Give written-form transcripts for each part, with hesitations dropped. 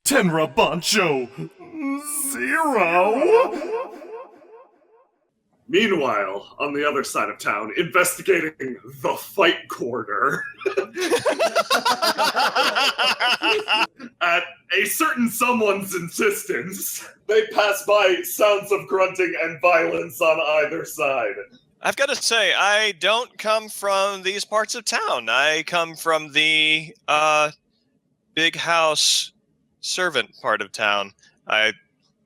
TENRA BANSHO ZERO! Meanwhile, on the other side of town, investigating the fight corridor. At a certain someone's insistence, they pass by sounds of grunting and violence on either side. I've got to say, I don't come from these parts of town. I come from the big house servant part of town. I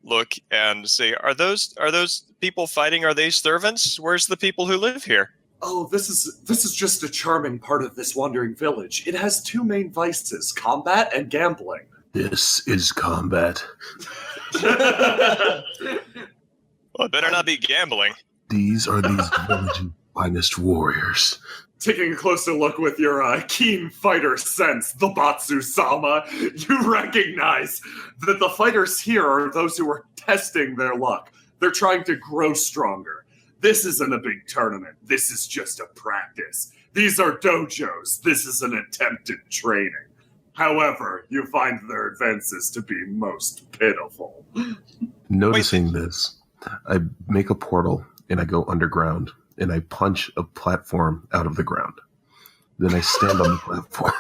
look and say, are those people fighting? Are they servants? Where's the people who live here? Oh, this is just a charming part of this wandering village. It has two main vices, combat and gambling. This is combat. Well, it better not be gambling. These are these village's finest warriors. Taking a closer look with your keen fighter sense, the Batsu-sama, you recognize that the fighters here are those who are testing their luck. They're trying to grow stronger. This isn't a big tournament. This is just a practice. These are dojos. This is an attempt at training. However, you find their advances to be most pitiful. Noticing this, I make a portal and I go underground and I punch a platform out of the ground. Then I stand on the platform.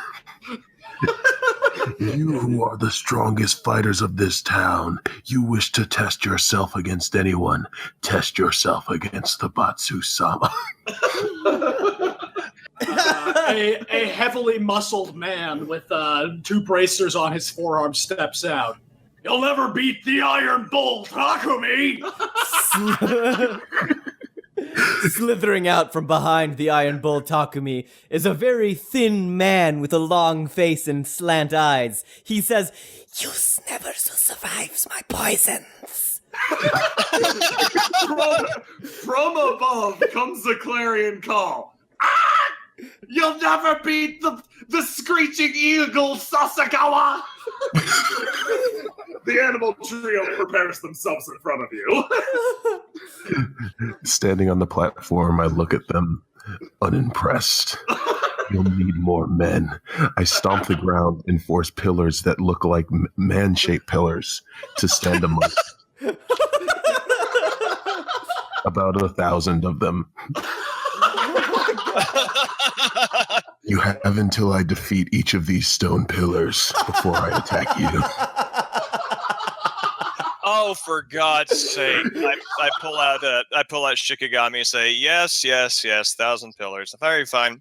You who are the strongest fighters of this town, you wish to test yourself against anyone, test yourself against the Batsu-sama. A heavily muscled man with two bracers on his forearm steps out. You'll never beat the Iron Bull, Takumi! Slithering out from behind the Iron Bull Takumi is a very thin man with a long face and slant eyes. He says, "You never survives my poisons." From above comes a clarion call. Ah! You'll never beat the screeching eagle, Sasakawa! The animal trio prepares themselves in front of you. Standing on the platform, I look at them, unimpressed. You'll need more men. I stomp the ground and force pillars that look like man-shaped pillars to stand amongst. About 1,000 of them. You have until I defeat each of these stone pillars before I attack you. Oh, for God's sake! I pull out Shikigami and say, yes, 1,000 pillars. Very fine.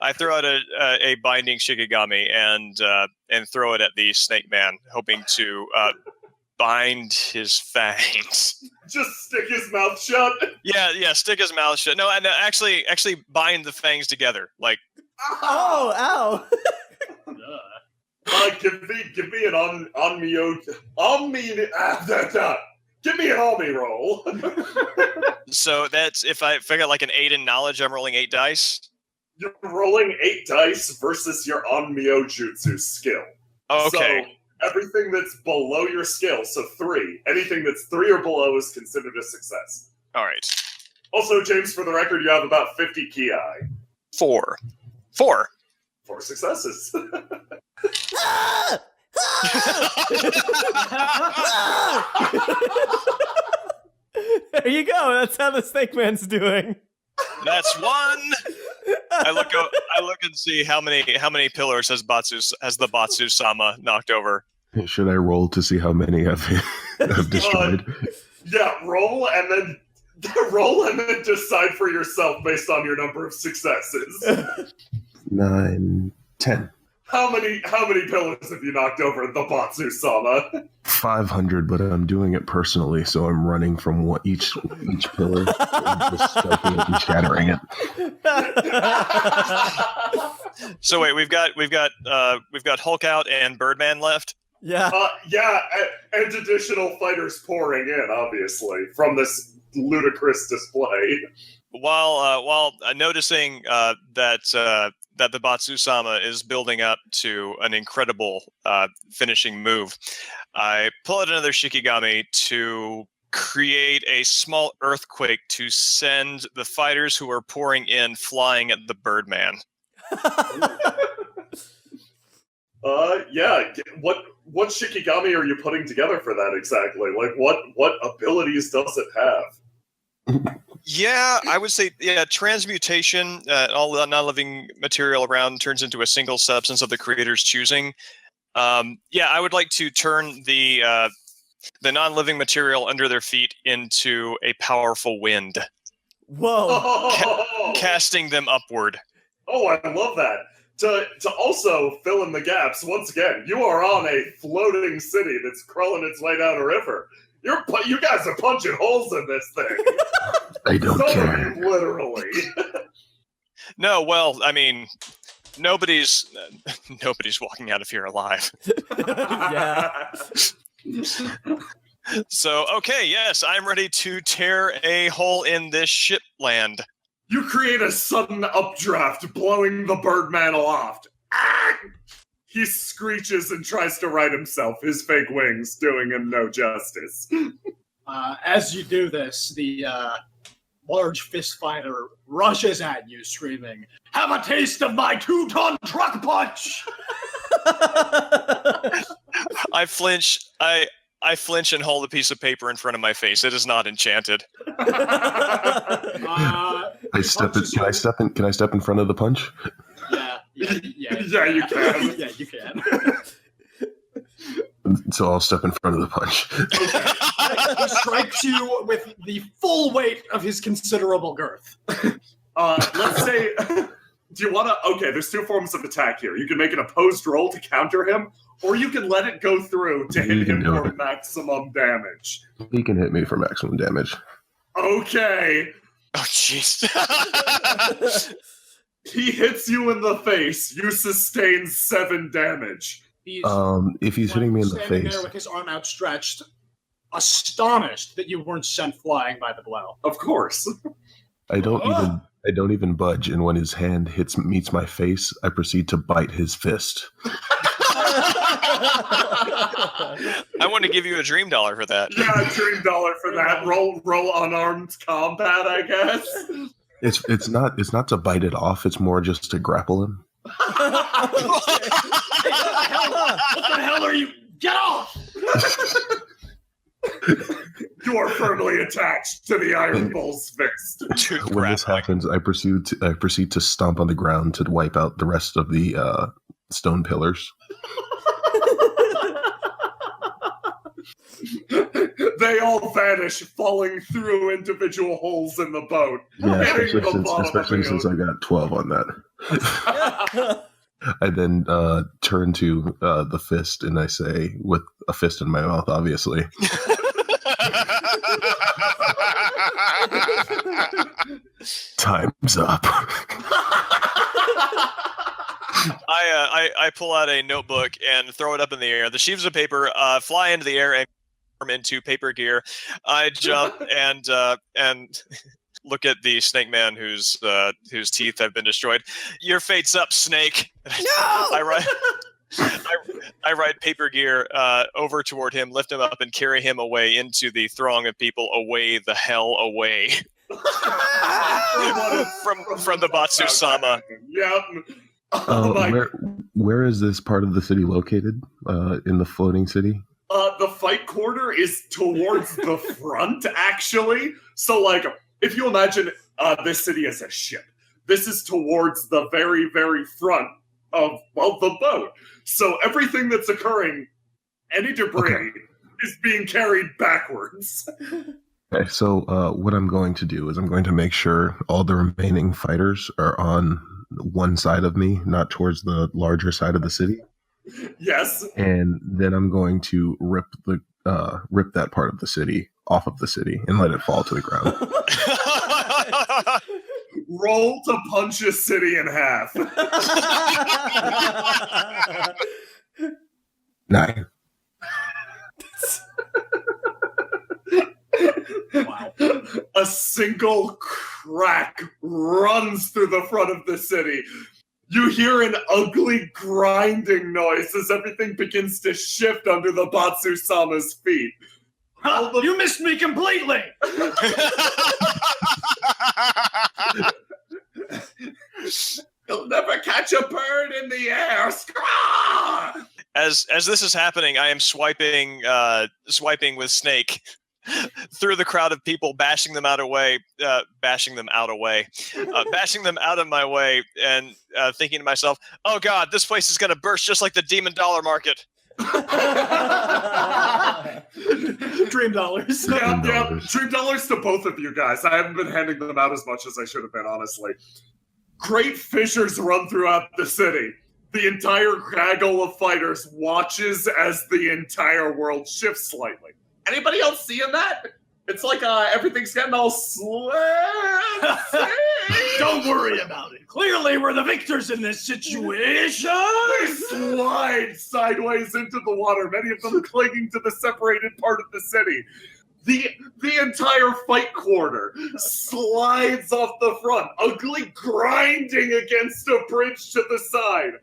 I throw out a binding Shikigami and throw it at the snake man, hoping to bind his fangs. Just stick his mouth shut. Yeah, stick his mouth shut. No, and actually bind the fangs together, like. Oh, ow! Give me an give me an Omni roll. So that's if I got like an 8 in knowledge, I'm rolling 8 dice. You're rolling 8 dice versus your Onmyo Jutsu skill. Okay. So everything that's below your skill, so 3. Anything that's 3 or below is considered a success. All right. Also, James, for the record, you have about 50 ki. 4 successes. There you go. That's how the snake man's doing. That's 1. I look and see how many pillars has the Batsu-sama knocked over. Should I roll to see how many I've destroyed? Yeah, roll and then decide for yourself based on your number of successes. 9, 10. How many pillars have you knocked over the Batsu-sama? 500, but I'm doing it personally, so I'm running from each pillar, and just striking it and shattering it. So wait, we've got Hulk out and Birdman left. Yeah. And additional fighters pouring in, obviously, from this ludicrous display. While noticing that the Batsu-sama is building up to an incredible finishing move, I pull out another Shikigami to create a small earthquake to send the fighters who are pouring in flying at the Birdman. Yeah. What Shikigami are you putting together for that exactly? Like, what abilities does it have? Yeah, I would say transmutation. All the non-living material around turns into a single substance of the creator's choosing. I would like to turn the non-living material under their feet into a powerful wind, Whoa. casting them upward. Oh, I love that. To also fill in the gaps, once again, you are on a floating city that's crawling its way down a river. You guys are punching holes in this thing. I don't care. Literally. No, well, I mean, nobody's walking out of here alive. Yeah. So, okay, yes, I'm ready to tear a hole in this ship land. You create a sudden updraft, blowing the Birdman aloft. Ah! He screeches and tries to right himself, his fake wings doing him no justice. As you do this, the large fist fighter rushes at you, screaming, "Have a taste of my 2-ton truck punch!" I flinch. I flinch and hold a piece of paper in front of my face. It is not enchanted. Can I step in front of the punch? Yeah. Yeah, you can. Yeah, you can. So I'll step in front of the punch. He strikes you with the full weight of his considerable girth. Let's say, do you want to? Okay, there's two forms of attack here. You can make an opposed roll to counter him, or you can let it go through to hit him for maximum damage. He can hit me for maximum damage. Okay. Oh, jeez. He hits you in the face. You sustain 7 damage. If he's hitting me in the standing face, there with his arm outstretched, astonished that you weren't sent flying by the blow. Of course. I don't even budge, and when his hand meets my face, I proceed to bite his fist. I want to give you a dream dollar for that. Yeah, dream dollar for that. Roll unarmed combat, I guess. It's not to bite it off. It's more just to grapple him. What the hell are you? Get off! You are firmly attached to the Iron Bull's fist. When this happens, I proceed to stomp on the ground to wipe out the rest of the stone pillars. They all vanish, falling through individual holes in the boat. Yeah, especially since I got 12 on that. I then turn to the fist and I say, with a fist in my mouth, obviously. Time's up. I pull out a notebook and throw it up in the air. The sheaves of paper fly into the air and form into paper gear. I jump and look at the snake man whose teeth have been destroyed. Your fate's up, snake. No! I ride paper gear over toward him, lift him up, and carry him away into the throng of people. Away the hell away from the Batsu-sama. Yep. Oh where is this part of the city located? In the floating city? The fight corner is towards the front, actually. So, like, if you imagine this city as a ship, this is towards the very, very front of, well, the boat. So everything that's occurring, any debris, is being carried backwards. Okay, so what I'm going to do is I'm going to make sure all the remaining fighters are on one side of me, not towards the larger side of the city. Yes. And then I'm going to rip that part of the city off of the city and let it fall to the ground. Roll to punch a city in half. 9. Wow. A single crack runs through the front of the city. You hear an ugly grinding noise as everything begins to shift under the Batsu-sama's feet. You missed me completely! You'll never catch a bird in the air. Scraw! As this is happening, I am swiping with Snake through the crowd of people, bashing them out of my way, and thinking to myself, "Oh God, this place is gonna burst just like the Demon Dollar Market." Dream dollars. Yeah, dream dollars to both of you guys. I haven't been handing them out as much as I should have been, honestly. Great fissures run throughout the city. The entire gaggle of fighters watches as the entire world shifts slightly. Anybody else seeing that? It's like everything's getting all slanty. Don't worry about it. Clearly, we're the victors in this situation. They slide sideways into the water, many of them clinging to the separated part of the city. The entire fight quarter slides off the front, ugly grinding against a bridge to the side.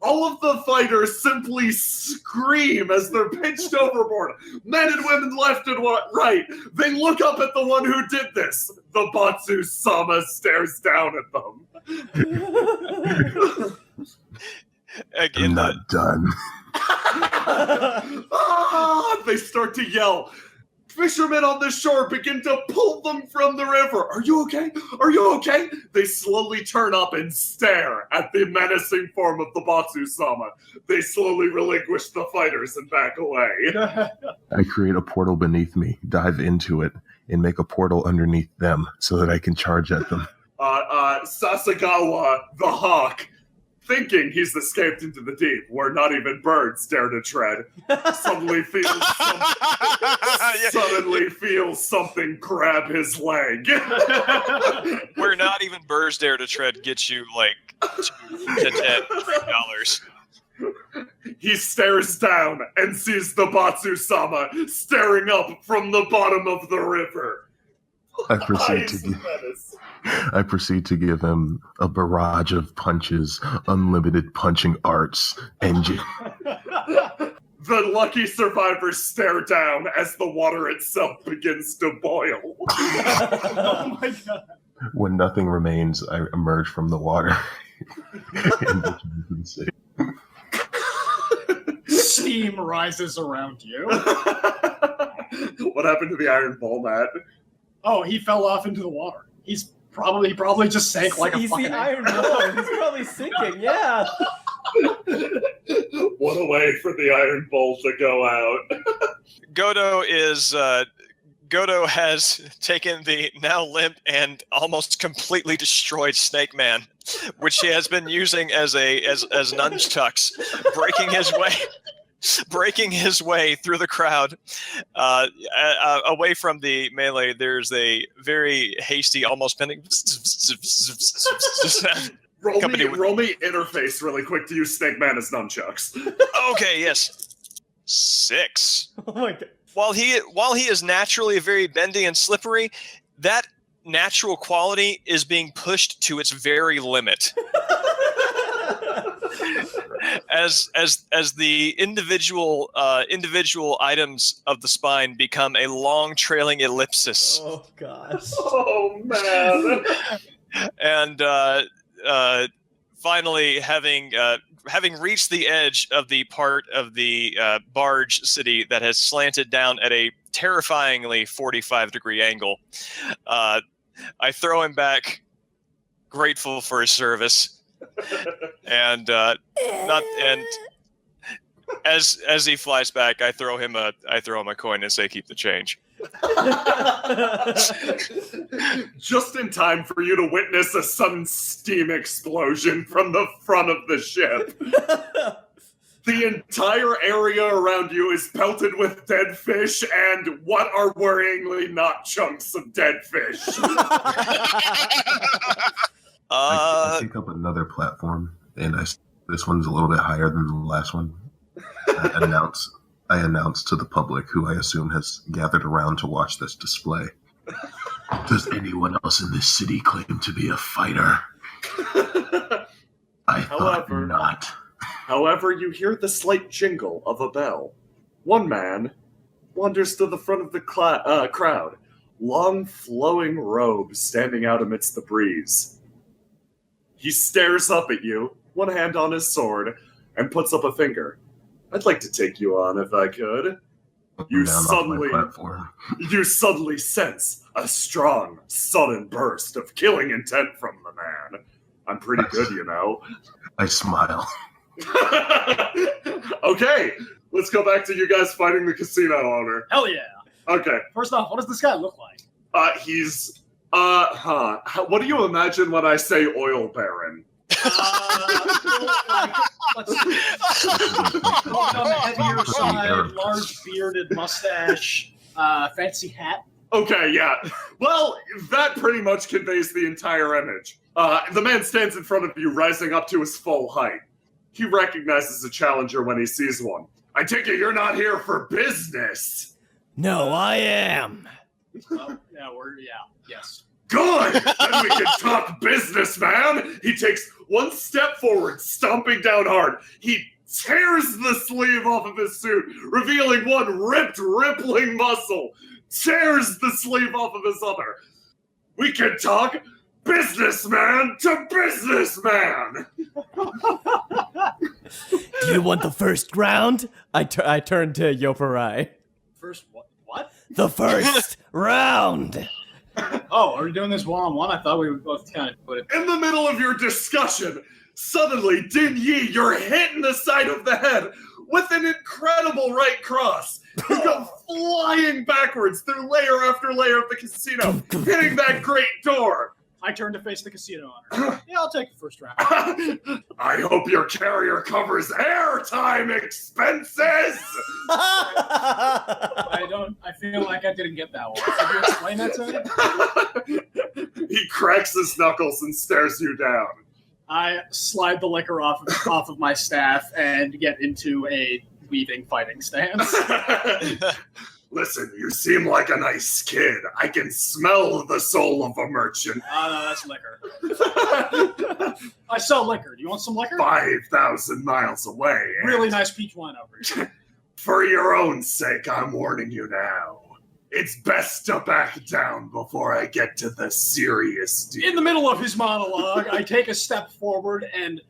All of the fighters simply scream as they're pitched overboard. Men and women left and right. They look up at the one who did this. The Batsu-sama stares down at them. I'm not done. They start to yell. Fishermen on the shore begin to pull them from the river. Are you okay? Are you okay? They slowly turn up and stare at the menacing form of the Batsu-sama. They slowly relinquish the fighters and back away. I create a portal beneath me, dive into it, and make a portal underneath them so that I can charge at them. Sasagawa, the hawk, thinking he's escaped into the deep, where not even birds dare to tread, suddenly feels something grab his leg. Where not even birds dare to tread gets you like $2 to $10. He stares down and sees the Batsu-sama staring up from the bottom of the river. I proceed to give him a barrage of punches, unlimited punching arts, engine. The lucky survivors stare down as the water itself begins to boil. Oh my God. When nothing remains, I emerge from the water. Steam rises around you. What happened to the iron ball, Matt? Oh, he fell off into the water. He probably just sank like a He's fucking the Iron Ball. He's probably sinking, yeah. What a way for the iron bowl to go out. Godo has taken the now limp and almost completely destroyed Snake Man, which he has been using as nunchucks, breaking his way through the crowd, away from the melee. There's a very hasty, almost bending. Roll me interface really quick to use Snake Man as nunchucks. Okay, yes. 6. Oh my God. While he is naturally very bendy and slippery, that natural quality is being pushed to its very limit. As the individual items of the spine become a long trailing ellipsis. Oh gosh. Oh man. And finally, having reached the edge of the part of the barge city that has slanted down at a terrifyingly 45-degree angle, I throw him back, grateful for his service. And as he flies back, I throw him a coin and say, "Keep the change." Just in time for you to witness a sudden steam explosion from the front of the ship. The entire area around you is pelted with dead fish and what are worryingly not chunks of dead fish. I pick up another platform, and this one's a little bit higher than the last one. I announce to the public, who I assume has gathered around to watch this display. Does anyone else in this city claim to be a fighter? I thought not. However, you hear the slight jingle of a bell. One man wanders to the front of the crowd, long flowing robes standing out amidst the breeze. He stares up at you, one hand on his sword, and puts up a finger. I'd like to take you on if I could. You Down off suddenly, my platform. you suddenly sense a strong, sudden burst of killing intent from the man. I'm pretty good, you know. I smile. Okay, let's go back to you guys fighting the casino owner. Hell yeah. Okay, First off, what does this guy look like? he's, what do you imagine when I say oil baron? Let's see. On the heavier side, large bearded mustache, fancy hat. Okay, yeah. Well, that pretty much conveys the entire image. The man stands in front of you, rising up to his full height. He recognizes a challenger when he sees one. I take it you're not here for business. No, I am. Yeah, yes. Good! Then we can talk business, man! He takes one step forward, stomping down hard. He tears the sleeve off of his suit, revealing one ripped, rippling muscle. Tears the sleeve off of his other. We can talk businessman to businessman! Do you want the first round? I turn to Yoparai. First, what? The first round! Oh, are we doing this one-on-one? I thought we would both kind of put it. In the middle of your discussion, suddenly, Din Yi, you're hit in the side of the head with an incredible right cross. You go flying backwards through layer after layer of the casino, hitting that great door. I turn to face the casino owner. Yeah, I'll take the first round. I hope your carrier covers airtime expenses. I feel like I didn't get that one. Could you explain that to me? He cracks his knuckles and stares you down. I slide the liquor off of my staff and get into a weaving fighting stance. Listen, you seem like a nice kid. I can smell the soul of a merchant. No, that's liquor. I sell liquor. Do you want some liquor? 5,000 miles away. Really nice peach wine over here. For your own sake, I'm warning you now. It's best to back down before I get to the serious deal. In the middle of his monologue, I take a step forward and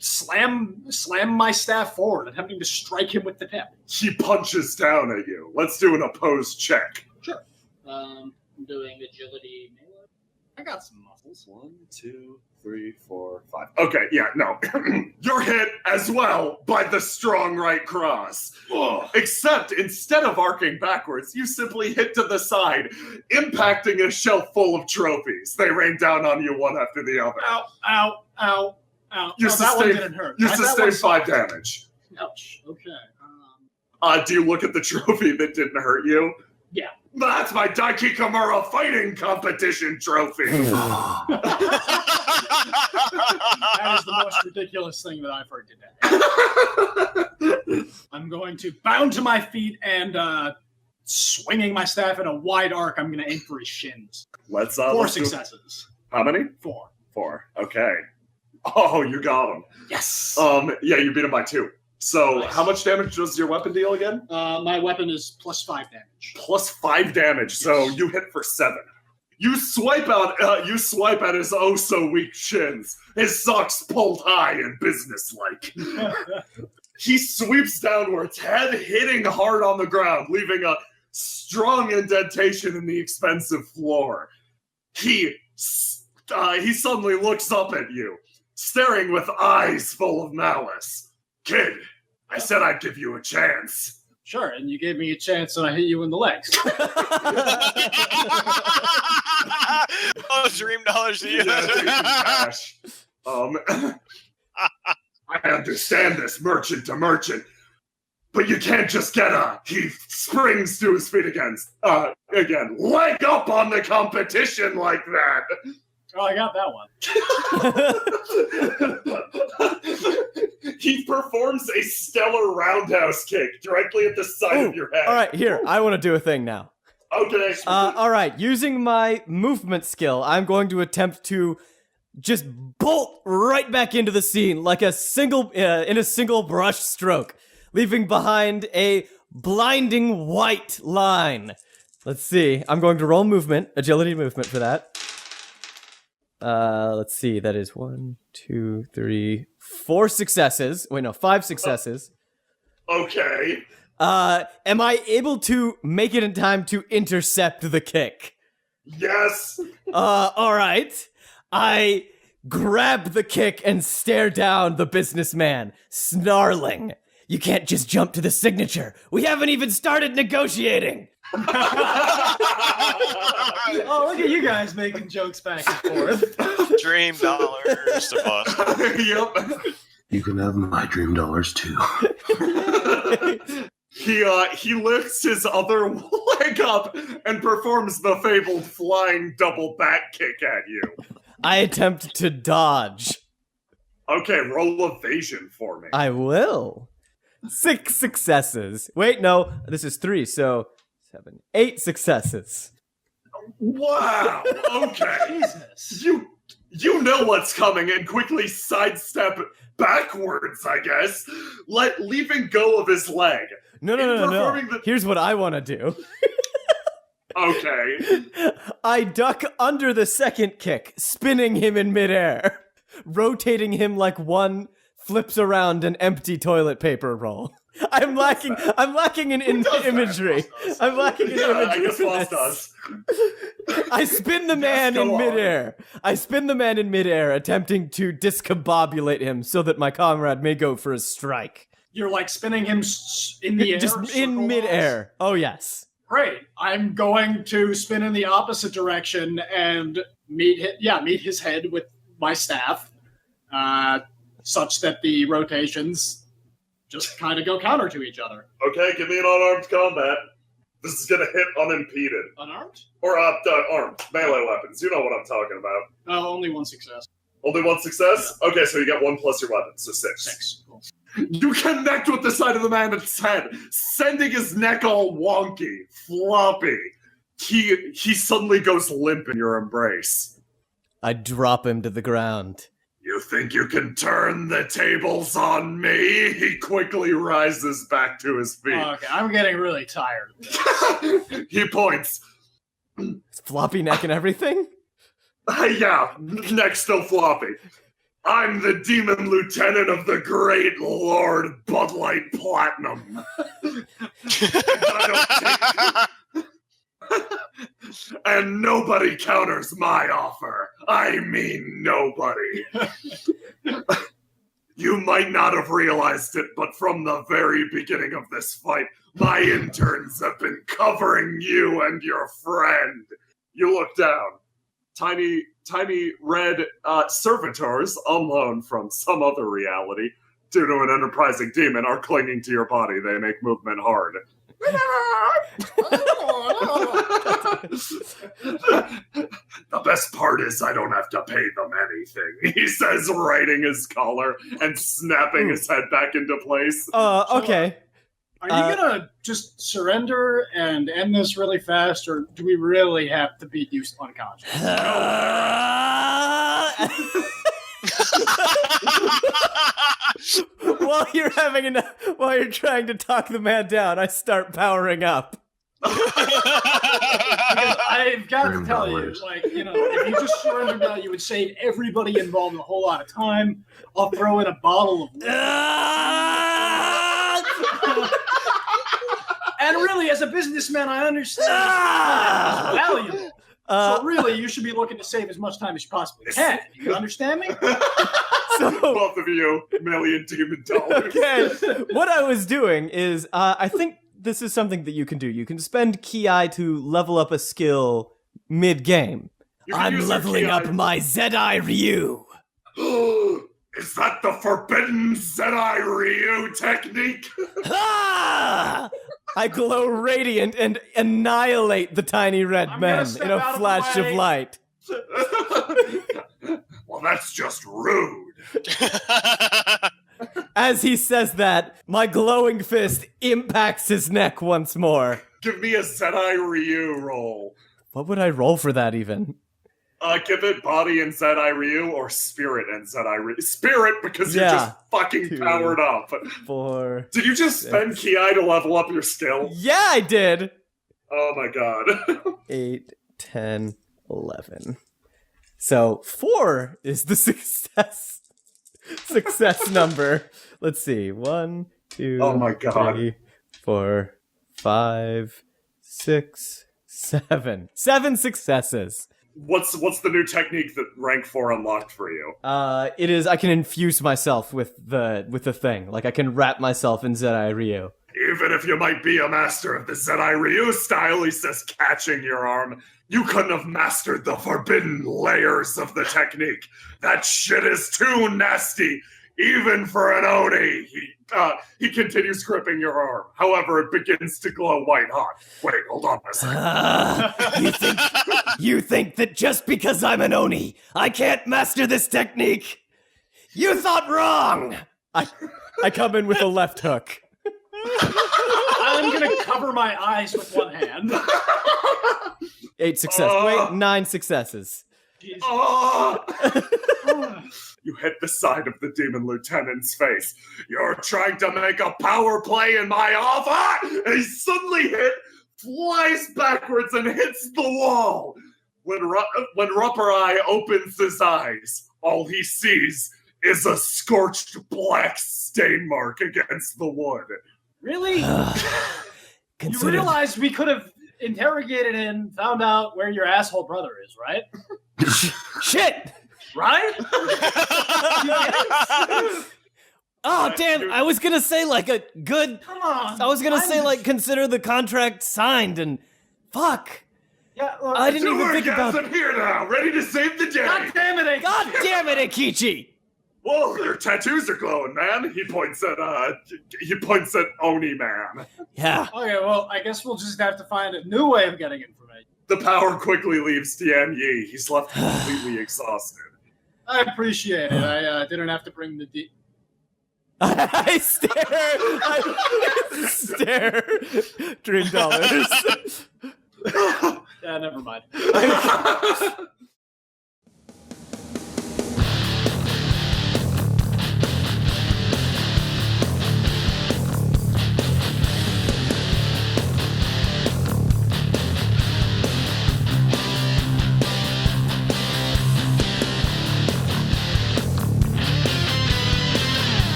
slam my staff forward, attempting to strike him with the tip. He punches down at you. Let's do an opposed check. Sure. I'm doing agility melee. I got some muscles. 1, 2, 3, 4, 5. Okay, yeah, no. You're hit as well by the strong right cross. Except instead of arcing backwards, you simply hit to the side, impacting a shelf full of trophies. They rain down on you one after the other. Ow, ow, ow, ow. That one didn't hurt. You sustained 5 damage. Ouch. Okay. Do you look at the trophy that didn't hurt you? Yeah. That's my Daiki Kimura fighting competition trophy. That is the most ridiculous thing that I've heard today. I'm going to bound to my feet and swinging my staff in a wide arc. I'm going to aim for his shins. Let's 4 successes. How many? 4. 4. Okay. Oh, you got him. Yes. Yeah, you beat him by 2. So, Nice. How much damage does your weapon deal again? My weapon is plus 5 damage. Plus 5 damage. So Yes. you hit for 7. You swipe at his oh so weak shins. His socks pulled high and businesslike. He sweeps downwards, head hitting hard on the ground, leaving a strong indentation in the expensive floor. He suddenly looks up at you, staring with eyes full of malice. Kid, I said I'd give you a chance. Sure, and you gave me a chance and I hit you in the legs. Oh, dream dollars to you. Yeah, take some cash. I understand this merchant to merchant, but you can't just get he springs to his feet again, leg up on the competition like that. Oh, I got that one. He performs a stellar roundhouse kick directly at the side of your head. All right, here. I want to do a thing now. Okay. All right, using my movement skill, I'm going to attempt to just bolt right back into the scene like a single brush stroke, leaving behind a blinding white line. Let's see. I'm going to roll agility movement for that. Let's see. That is 1, 2, 3, 4 successes. Wait, no, 5 successes. Okay. Am I able to make it in time to intercept the kick? Yes. All right. I grab the kick and stare down the businessman, snarling. You can't just jump to the signature. We haven't even started negotiating. Oh, look at you guys making jokes back and forth. Dream dollars to bust. Yep. You can have my dream dollars too. He lifts his other leg up and performs the fabled flying double back kick at you. I attempt to dodge. Okay, roll evasion for me. I will. 6 successes. Wait, no, this is 3, so 7, 8 successes. Wow. Okay. Jesus. You know what's coming and quickly sidestep backwards, I guess, leaving go of his leg. No. Here's what I want to do. Okay. I duck under the second kick, spinning him in midair, rotating him like one flips around an empty toilet paper roll. I'm lacking in imagery. I'm lacking in imagery. I guess Foss does. I spin the man in midair. I spin the man in midair, attempting to discombobulate him so that my comrade may go for a strike. You're like spinning him in the air? Just in midair. Oh, yes. Great. I'm going to spin in the opposite direction and meet his head with my staff, such that the rotations just kind of go counter to each other. Okay, give me an unarmed combat. This is gonna hit unimpeded. Unarmed? Or armed. Melee weapons. You know what I'm talking about. Only 1 success. Only 1 success? Yeah. Okay, so you get 1 plus your weapon, so 6. 6. Cool. You connect with the side of the man's head, sending his neck all wonky, floppy. He suddenly goes limp in your embrace. I drop him to the ground. You think you can turn the tables on me? He quickly rises back to his feet. Okay, I'm getting really tired of this. He points. His floppy neck and everything? Yeah, neck still floppy. I'm the demon lieutenant of the great Lord Bud Light Platinum. And nobody counters my offer. I mean nobody. You might not have realized it, but from the very beginning of this fight, my interns have been covering you and your friend. You look down. Tiny red servitors on loan from some other reality, due to an enterprising demon, are clinging to your body. They make movement hard. The best part is I don't have to pay them anything, he says, riding his collar and snapping his head back into place. Okay. Are you gonna just surrender and end this really fast, or do we really have to beat you unconscious? While you're trying to talk the man down, I start powering up. I've got to tell you, if you just surrendered now, you would save everybody involved a whole lot of time. I'll throw in a bottle of And really, as a businessman, I understand it's valuable. So really, you should be looking to save as much time as you possibly can. You understand me? So, both of you, $1,000,000 demon dollars. Okay, what I was doing is, I think this is something that you can do. You can spend Ki to level up a skill mid-game. I'm leveling up my Zedai Ryu. Is that the forbidden Zedai Ryu technique? I glow radiant and annihilate the tiny red men in a flash of light. Well, that's just rude. As he says that, my glowing fist impacts his neck once more. Give me a Zedai Ryu roll. What would I roll for that even? Give it body and Zedai Ryu or spirit and Zedai Ryu. Spirit, because you're just fucking powered up. 4. Did you just spend Ki to level up your skill? Yeah, I did. Oh my god. 8, 10, 11. So 4 is the success number. Let's see. 1, 2, Oh my God. 3, 4, 5, 6, 7. 7 successes. What's the new technique that rank 4 unlocked for you? It is I can infuse myself with the thing. Like I can wrap myself in Zerai Ryu. Even if you might be a master of the Zerai Ryu style, he says, catching your arm, you couldn't have mastered the forbidden layers of the technique. That shit is too nasty, even for an Oni. He continues gripping your arm. However, it begins to glow white hot. Wait, hold on a second. You think that just because I'm an Oni, I can't master this technique? You thought wrong! I come in with a left hook. I'm gonna cover my eyes with one hand. 8 successes. Wait, 9 successes. Jesus. Oh! You hit the side of the demon lieutenant's face. You're trying to make a power play in my office! And he suddenly flies backwards and hits the wall. When Rupper Eye opens his eyes, all he sees is a scorched black stain mark against the wood. Really? You realize we could have interrogated and found out where your asshole brother is, right? Shit! Right? Oh, damn, I was gonna say like a good... Come on. I was gonna say like consider the contract signed and... Fuck! Yeah, look, I didn't even think about... I'm here now, ready to save the day. God damn it, God damn it, Akichi! Whoa, your tattoos are glowing, man. He points at Oni Man. Yeah. Okay, well, I guess we'll just have to find a new way of getting information. The power quickly leaves Tian Yi. He's left completely exhausted. I appreciate it. I didn't have to bring the I stare. Dream dollars. Yeah, never mind.